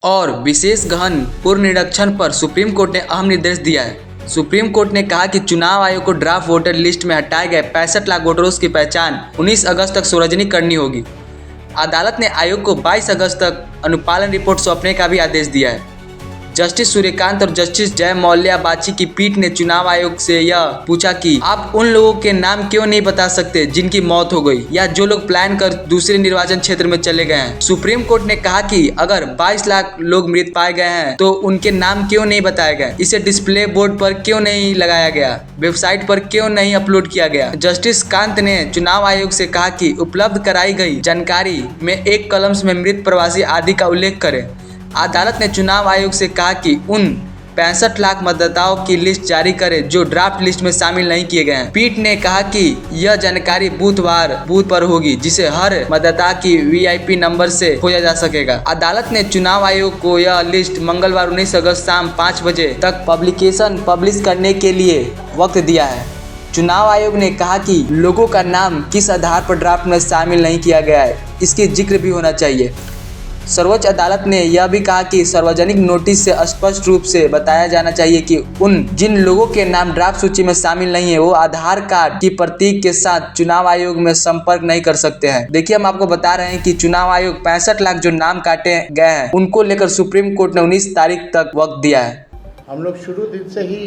और विशेष गहन पूर्व निरीक्षण पर सुप्रीम कोर्ट ने अहम निर्देश दिया है। सुप्रीम कोर्ट ने कहा कि चुनाव आयोग को ड्राफ्ट वोटर लिस्ट में हटाए गए 65 लाख वोटरों की पहचान 19 अगस्त तक सार्वजनिक करनी होगी। अदालत ने आयोग को 22 अगस्त तक अनुपालन रिपोर्ट सौंपने का भी आदेश दिया है। जस्टिस सूर्यकांत और जस्टिस जय मौल्या बाची की पीठ ने चुनाव आयोग से यह पूछा कि आप उन लोगों के नाम क्यों नहीं बता सकते जिनकी मौत हो गई या जो लोग प्लान कर दूसरे निर्वाचन क्षेत्र में चले गए हैं। सुप्रीम कोर्ट ने कहा कि अगर 22 लाख लोग मृत पाए गए हैं तो उनके नाम क्यों नहीं बताए गए, इसे डिस्प्ले बोर्ड पर क्यों नहीं लगाया गया, वेबसाइट पर क्यों नहीं अपलोड किया गया। जस्टिस कांत ने चुनाव आयोग से कहा कि उपलब्ध कराई गई जानकारी में एक कॉलम्स में मृत प्रवासी आदि का उल्लेख करें। अदालत ने चुनाव आयोग से कहा कि उन 65 लाख मतदाताओं की लिस्ट जारी करे जो ड्राफ्ट लिस्ट में शामिल नहीं किए गए हैं। पीठ ने कहा कि यह जानकारी बूथ पर होगी जिसे हर मतदाता की VIP नंबर से खोजा जा सकेगा। अदालत ने चुनाव आयोग को यह लिस्ट मंगलवार 19 अगस्त शाम 5 बजे तक पब्लिश करने के लिए वक्त दिया है। चुनाव आयोग ने कहा कि लोगों का नाम किस आधार पर ड्राफ्ट में शामिल नहीं किया गया है, इसकी जिक्र भी होना चाहिए। सर्वोच्च अदालत ने यह भी कहा कि सार्वजनिक नोटिस से स्पष्ट रूप से बताया जाना चाहिए कि जिन लोगों के नाम ड्राफ्ट सूची में शामिल नहीं है वो आधार कार्ड की प्रतीक के साथ चुनाव आयोग में संपर्क नहीं कर सकते हैं। देखिए, हम आपको बता रहे हैं कि चुनाव आयोग 65 लाख जो नाम काटे गए हैं उनको लेकर सुप्रीम कोर्ट ने 19 तारीख तक वक्त दिया है। हम लोग शुरू दिन से ही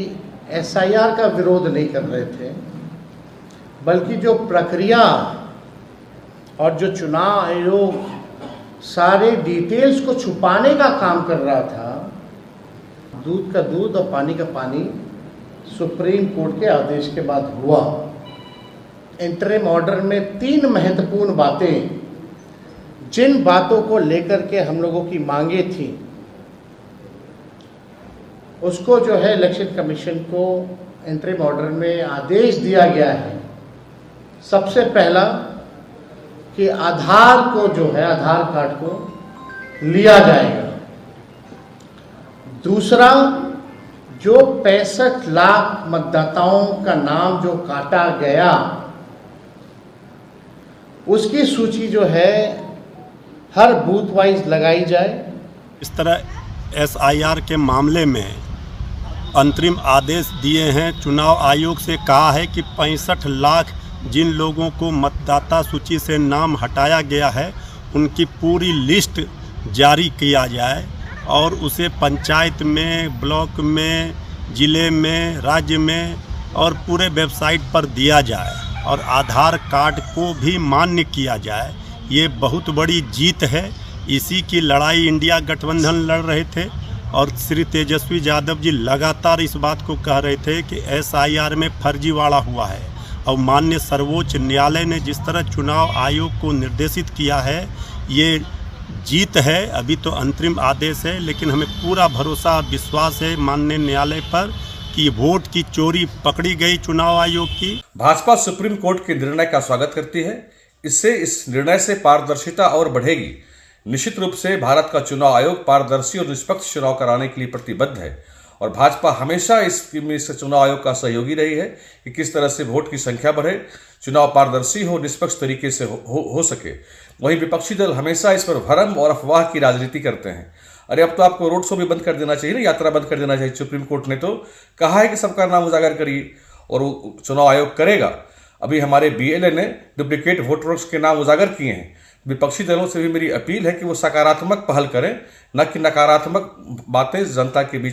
SIR का विरोध नहीं कर रहे थे, बल्कि जो प्रक्रिया और जो चुनाव आयोग सारे डिटेल्स को छुपाने का काम कर रहा था, दूध का दूध और पानी का पानी सुप्रीम कोर्ट के आदेश के बाद हुआ। इंटरिम ऑर्डर में 3 महत्वपूर्ण बातें, जिन बातों को लेकर के हम लोगों की मांगे थी, उसको जो है इलेक्शन कमीशन को इंटरिम ऑर्डर में आदेश दिया गया है। सबसे पहला कि आधार को जो है आधार कार्ड को लिया जाएगा। दूसरा, जो 65 लाख मतदाताओं का नाम जो काटा गया उसकी सूची जो है हर बूथ वाइज लगाई जाए। इस तरह SIR के मामले में अंतरिम आदेश दिए हैं। चुनाव आयोग से कहा है कि 65 लाख जिन लोगों को मतदाता सूची से नाम हटाया गया है उनकी पूरी लिस्ट जारी किया जाए और उसे पंचायत में, ब्लॉक में, ज़िले में, राज्य में और पूरे वेबसाइट पर दिया जाए और आधार कार्ड को भी मान्य किया जाए। ये बहुत बड़ी जीत है। इसी की लड़ाई इंडिया गठबंधन लड़ रहे थे और श्री तेजस्वी यादव जी लगातार इस बात को कह रहे थे कि SIR में फर्जीवाड़ा हुआ है। और माननीय सर्वोच्च न्यायालय ने जिस तरह चुनाव आयोग को निर्देशित किया है, ये जीत है। अभी तो अंतरिम आदेश है, लेकिन हमें पूरा भरोसा विश्वास है माननीय न्यायालय पर कि वोट की चोरी पकड़ी गई चुनाव आयोग की। भाजपा सुप्रीम कोर्ट के निर्णय का स्वागत करती है। इससे इस निर्णय से पारदर्शिता और बढ़ेगी। निश्चित रूप से भारत का चुनाव आयोग पारदर्शी और निष्पक्ष चुनाव कराने के लिए प्रतिबद्ध है और भाजपा हमेशा इस चुनाव आयोग का सहयोगी रही है कि किस तरह से वोट की संख्या बढ़े, चुनाव पारदर्शी हो, निष्पक्ष तरीके से हो सके। वहीं विपक्षी दल हमेशा इस पर भ्रम और अफवाह की राजनीति करते हैं। अरे अब तो आपको रोड शो भी बंद कर देना चाहिए ना, यात्रा बंद कर देना चाहिए। सुप्रीम कोर्ट ने तो कहा है कि सबका नाम उजागर करिए और वो चुनाव आयोग करेगा। अभी हमारे BLA ने डुप्लीकेट वोटर्स के नाम उजागर किए हैं। विपक्षी दलों से भी मेरी अपील है कि वो सकारात्मक पहल करें, न कि नकारात्मक बातें जनता के बीच